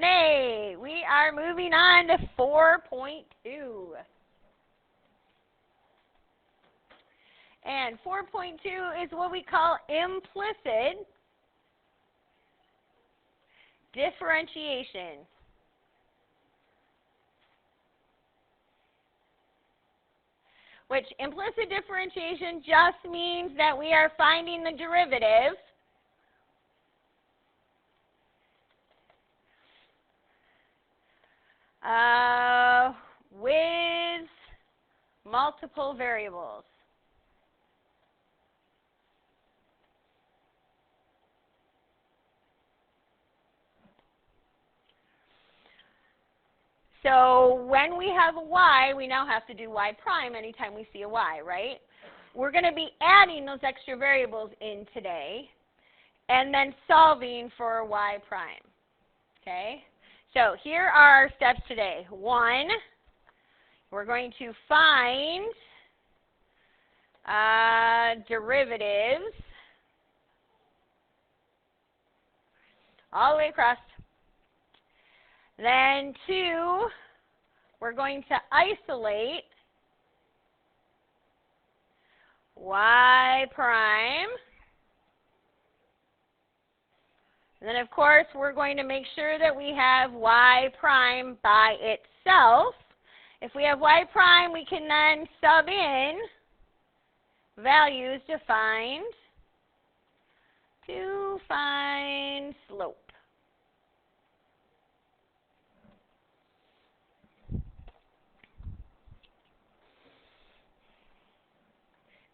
today we are moving on to 4.2. And 4.2 is what we call implicit differentiation. Which implicit differentiation just means that we are finding the derivative with multiple variables. So when we have a y, we now have to do y prime anytime we see a y, right? We're going to be adding those extra variables in today and then solving for y prime. Okay? So here are our steps today. 1, we're going to find derivatives all the way across. Then 2, we're going to isolate y prime. And then, of course, we're going to make sure that we have y prime by itself. If we have y prime, we can then sub in values to find slope.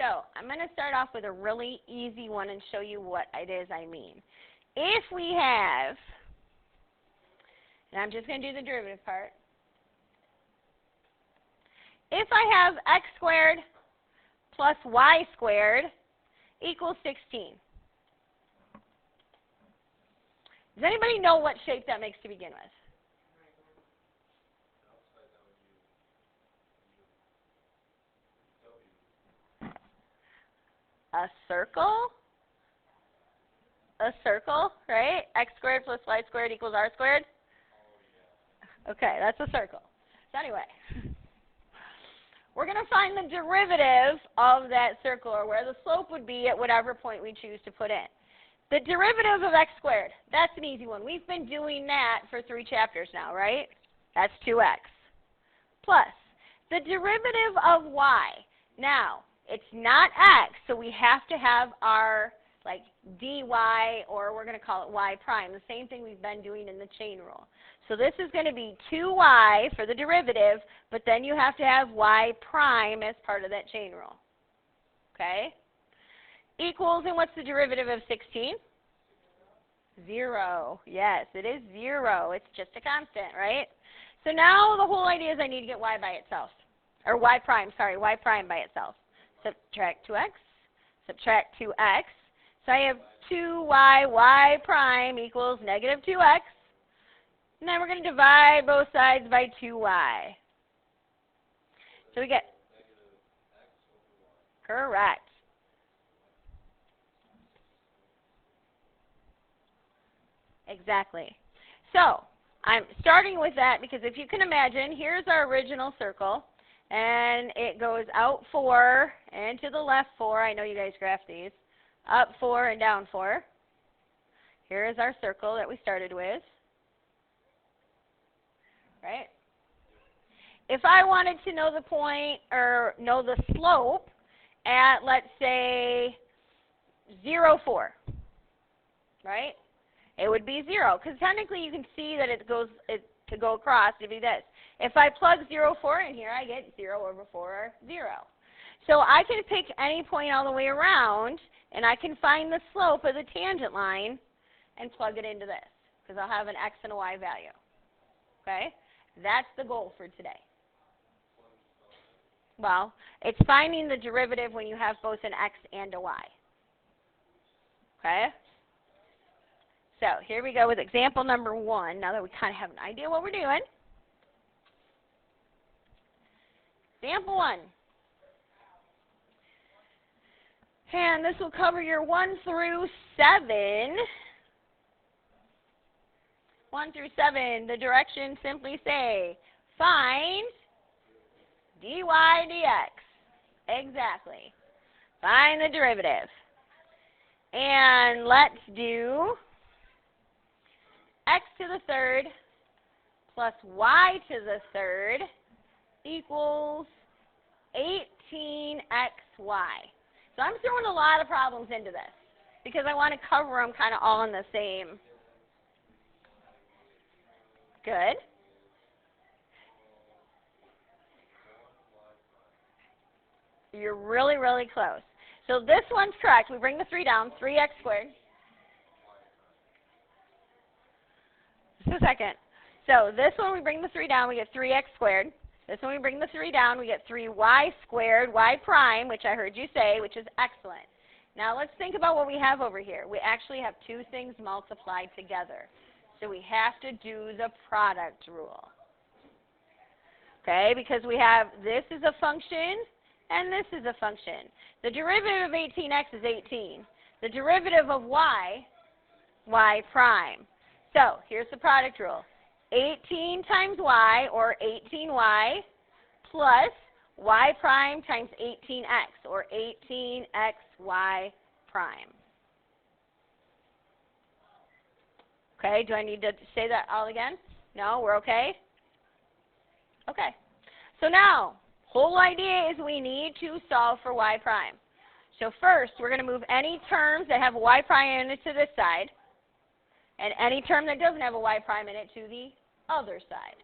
So I'm going to start off with a really easy one and show you what it is I mean. If we have, and I'm just going to do the derivative part. If I have x squared plus y squared equals 16. Does anybody know what shape that makes to begin with? A circle? A circle, right? X squared plus y squared equals r squared? Okay, that's a circle. So anyway, we're going to find the derivative of that circle, or where the slope would be at whatever point we choose to put in. The derivative of x squared, that's an easy one. We've been doing that for 3 chapters now, right? That's 2x. Plus, the derivative of y. Now, it's not x, so we have to have our dy, or we're going to call it y prime, the same thing we've been doing in the chain rule. So this is going to be 2y for the derivative, but then you have to have y prime as part of that chain rule. Okay? Equals, and what's the derivative of 16? 0. Yes, it is 0. It's just a constant, right? So now the whole idea is I need to get y by itself. Or y prime by itself. Subtract 2x, subtract 2x. So I have 2y, y prime equals negative 2x. And then we're going to divide both sides by 2y. So we get, correct. Exactly. So I'm starting with that because if you can imagine, here's our original circle. And it goes out 4 and to the left 4. I know you guys graph these. Up 4 and down 4. Here is our circle that we started with. Right? If I wanted to know the point or know the slope at, let's say, 0, 4, right? It would be 0, because technically you can see that to go across to be this. If I plug 0, 4 in here, I get 0 over 4, 0. So I can pick any point all the way around, and I can find the slope of the tangent line and plug it into this, because I'll have an x and a y value. Okay? That's the goal for today. Well, it's finding the derivative when you have both an x and a y. Okay? So here we go with example number 1, now that we kind of have an idea what we're doing. Example 1. And this will cover your 1 through 7. 1 through 7, the directions simply say, find dy dx. Exactly. Find the derivative. And let's do x to the third plus y to the third equals 18xy. So I'm throwing a lot of problems into this because I want to cover them kind of all in the same. Good. You're really, really close. So this one's correct. We bring the 3 down, 3x squared. Just a second. So this one we bring the 3 down, we get 3x squared. This one we bring the 3 down, we get 3y squared, y prime, which I heard you say, which is excellent. Now let's think about what we have over here. We actually have two things multiplied together. So we have to do the product rule. Okay, because we have this is a function and this is a function. The derivative of 18x is 18. The derivative of y, y prime. So here's the product rule. 18 times y, or 18y, plus y prime times 18x, or 18xy prime. Okay, do I need to say that all again? No, we're okay? Okay. So now, whole idea is we need to solve for y prime. So first, we're going to move any terms that have a y prime in it to this side, and any term that doesn't have a y prime in it to the other side.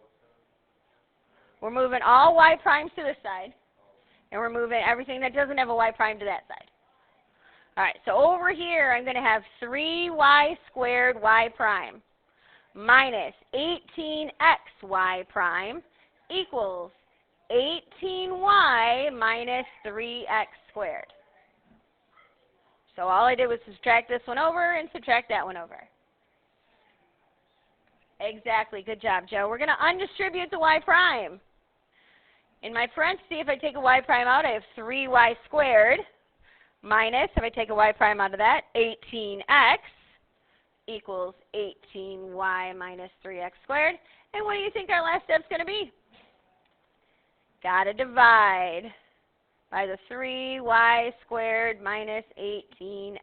We're moving all y primes to this side, and we're moving everything that doesn't have a y prime to that side. All right, so over here, I'm going to have 3y squared y prime minus 18xy prime equals 18y minus 3x squared. So all I did was subtract this one over and subtract that one over. Exactly. Good job, Joe. We're going to undistribute the y prime. In my parentheses, if I take a y prime out, I have 3y squared minus, if I take a y prime out of that, 18x equals 18y minus 3x squared. And what do you think our last step's going to be? Got to divide by the 3y squared minus 18x.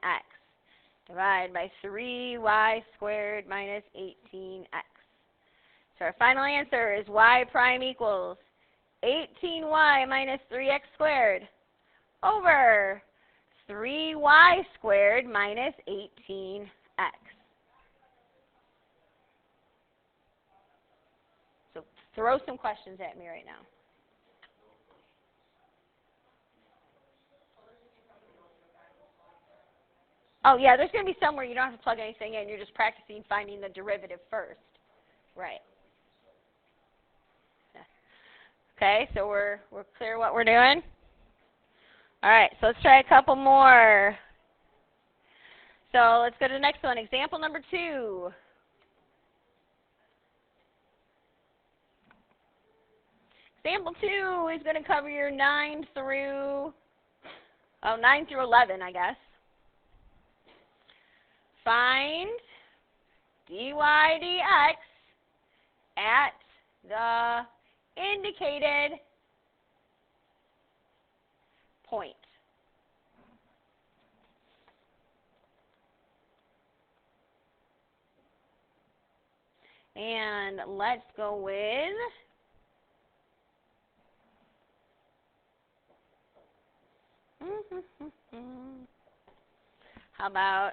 Divide by 3y squared minus 18x. So our final answer is y prime equals 18y minus 3x squared over 3y squared minus 18x. So throw some questions at me right now. Oh, yeah, there's going to be somewhere you don't have to plug anything in. You're just practicing finding the derivative first. Right. Okay, so we're clear what we're doing? All right, so let's try a couple more. So let's go to the next one. Example number 2. Example 2 is going to cover your 9 through 11, I guess. Find dy dx at the indicated point. And let's go with how about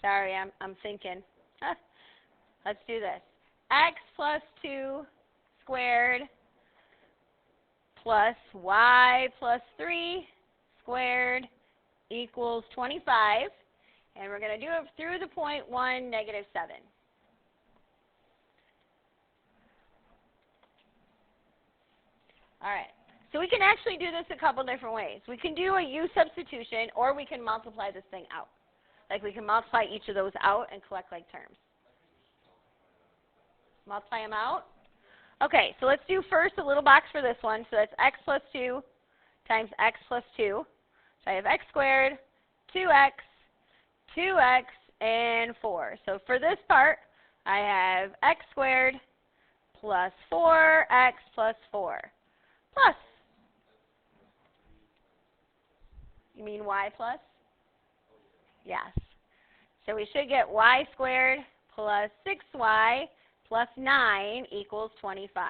sorry, I'm thinking. Let's do this. X plus 2 squared plus y plus 3 squared equals 25. And we're going to do it through the point 1, negative 7. All right. So we can actually do this a couple different ways. We can do a u substitution, or we can multiply this thing out. Like we can multiply each of those out and collect like terms. Multiply them out? Okay, so let's do first a little box for this one. So that's x plus 2 times x plus 2. So I have x squared, 2x, 2x, and 4. So for this part, I have x squared plus 4x plus 4 plus. You mean y plus? Yes. So we should get y squared plus 6y plus 9 equals 25.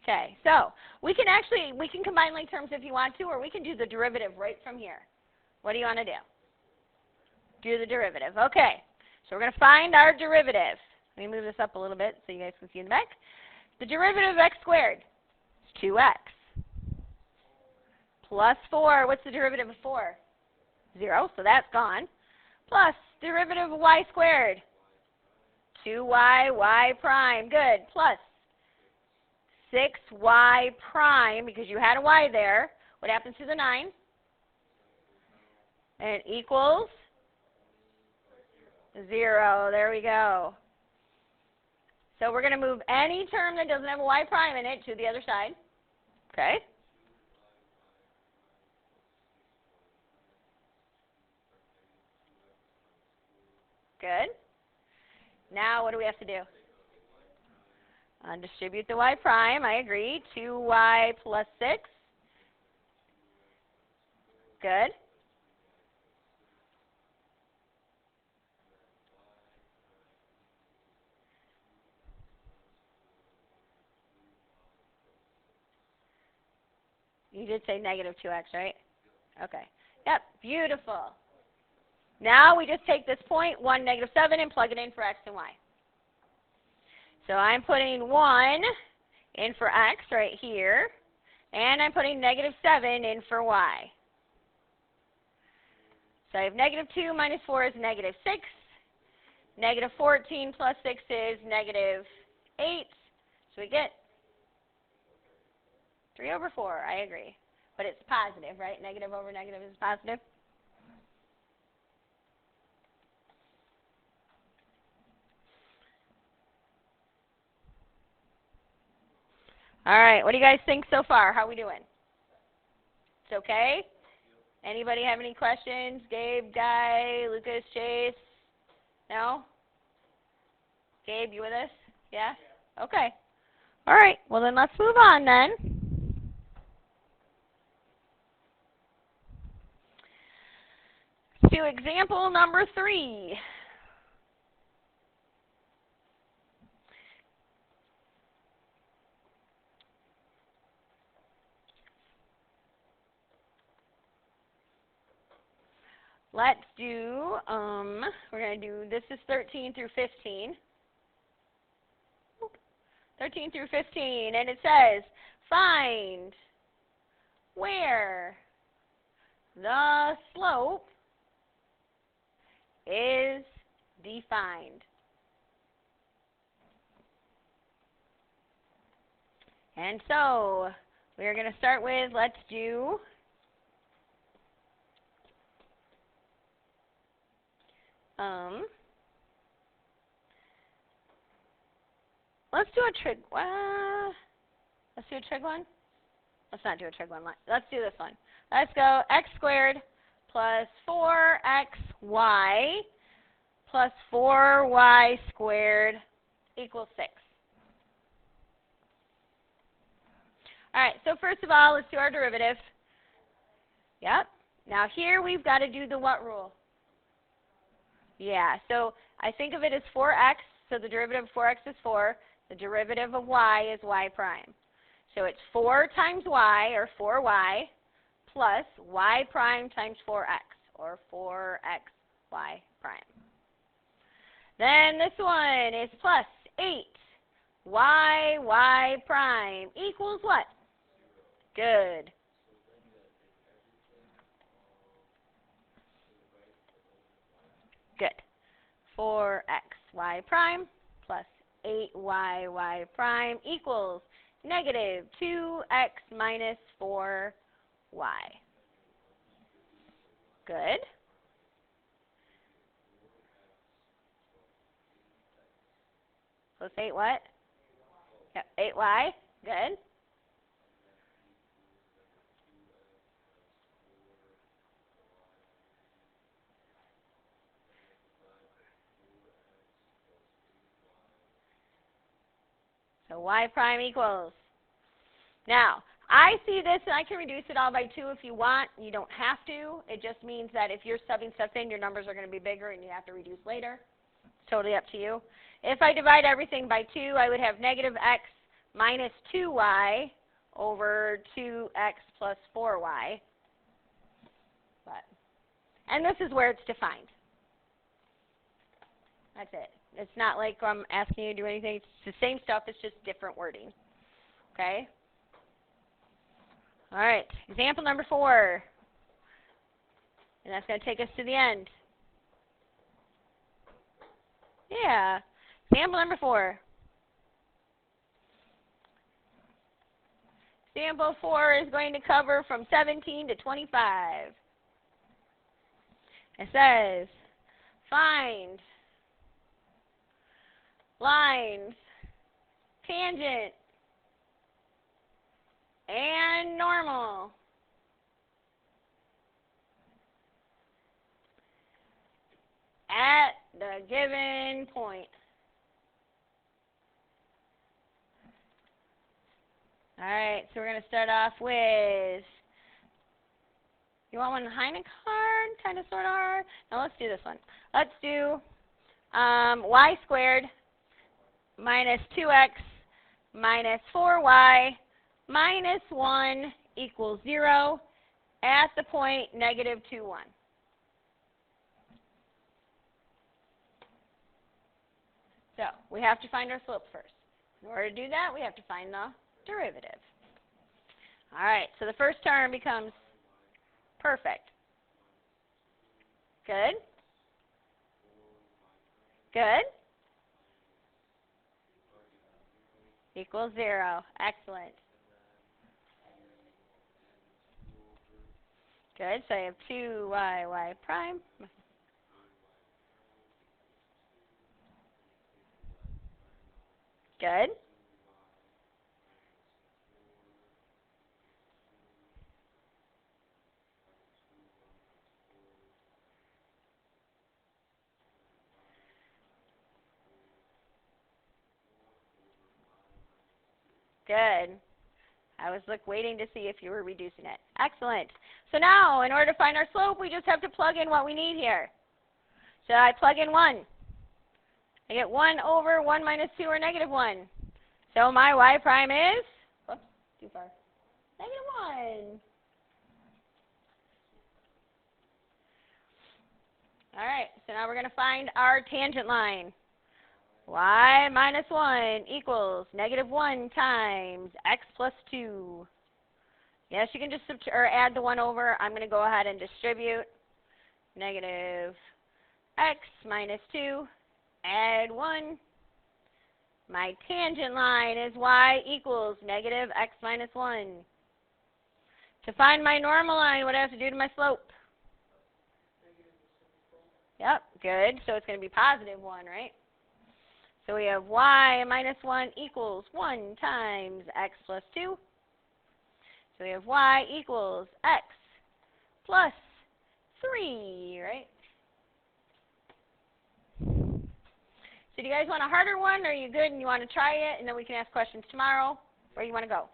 Okay, so we can combine like terms if you want to, or we can do the derivative right from here. What do you want to do? Do the derivative. Okay, so we're going to find our derivative. Let me move this up a little bit so you guys can see in the back. The derivative of x squared is 2x. Plus 4, what's the derivative of 4? 0, so that's gone. Plus derivative of y squared, 2y, y prime, good. Plus 6y prime, because you had a y there. What happens to the 9? And it equals 0. There we go. So we're going to move any term that doesn't have a y prime in it to the other side. Okay? Good. Now what do we have to do? Distribute the y prime. I agree. 2y plus 6. Good. You did say negative 2x, right? Okay. Yep. Beautiful. Now we just take this point, 1, negative 7, and plug it in for x and y. So I'm putting 1 in for x right here, and I'm putting negative 7 in for y. So I have negative 2 minus 4 is negative 6. Negative 14 plus 6 is negative 8. So we get 3 over 4. I agree. But it's positive, right? Negative over negative is positive. All right. What do you guys think so far? How are we doing? It's okay? Anybody have any questions? Gabe, Guy, Lucas, Chase? No? Gabe, you with us? Yeah? Okay. All right. Well, then let's move on then. To example number 3. Let's do, we're going to do, this is 13 through 15. 13 through 15, and it says, find where the slope is defined. And so, we're going to start with, let's do let's do a trig. Let's do a trig one. Let's not do a trig one. Let's do this one. Let's go x squared plus 4xy plus 4y squared equals 6. All right. So first of all, let's do our derivative. Yep. Now here we've got to do the what rule? Yeah, so I think of it as 4x, so the derivative of 4x is 4. The derivative of y is y prime. So it's 4 times y, or 4y, plus y prime times 4x, or 4xy prime. Then this one is plus 8y prime equals what? Good. Good. 4xy prime plus 8y prime equals negative 2x minus 4y. Good. Plus 8 what? Yep, 8y. Good. So y prime equals. Now, I see this, and I can reduce it all by 2 if you want. You don't have to. It just means that if you're subbing stuff in, your numbers are going to be bigger, and you have to reduce later. It's totally up to you. If I divide everything by 2, I would have negative x minus 2y over 2x plus 4y. And this is where it's defined. That's it. It's not like I'm asking you to do anything. It's the same stuff. It's just different wording. Okay? All right. Example number 4. And that's going to take us to the end. Yeah. Example number 4. Example 4 is going to cover from 17 to 25. It says, find lines, tangent, and normal at the given point. All right, so we're going to start off with, you want one Heine card, kind of, sort of? Now let's do this one. Let's do y squared minus 2x minus 4y minus 1 equals 0 at the point negative 2, 1. So we have to find our slope first. In order to do that, we have to find the derivative. All right, so the first term becomes perfect. Good? Good? Equals 0. Excellent. Good, so I have 2y prime. Good. Good. I was waiting to see if you were reducing it. Excellent. So now, in order to find our slope, we just have to plug in what we need here. So I plug in 1. I get 1 over 1 minus 2, or negative 1. So my y prime is, oops, too far, negative 1. All right, so now we're going to find our tangent line. Y minus 1 equals negative 1 times x plus 2. Yes, you can just add the 1 over. I'm going to go ahead and distribute. Negative x minus 2, add 1. My tangent line is y equals negative x minus 1. To find my normal line, what do I have to do to my slope? Yep, good. So it's going to be positive 1, right? So we have y minus 1 equals 1 times x plus 2. So we have y equals x plus 3, right? So do you guys want a harder one, or are you good and you want to try it, and then we can ask questions tomorrow? Where do you want to go?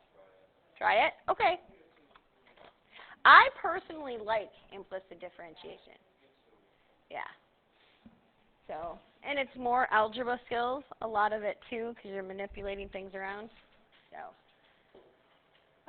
Try it? Okay. I personally like implicit differentiation. Yeah. So, and it's more algebra skills, a lot of it too, because you're manipulating things around. So.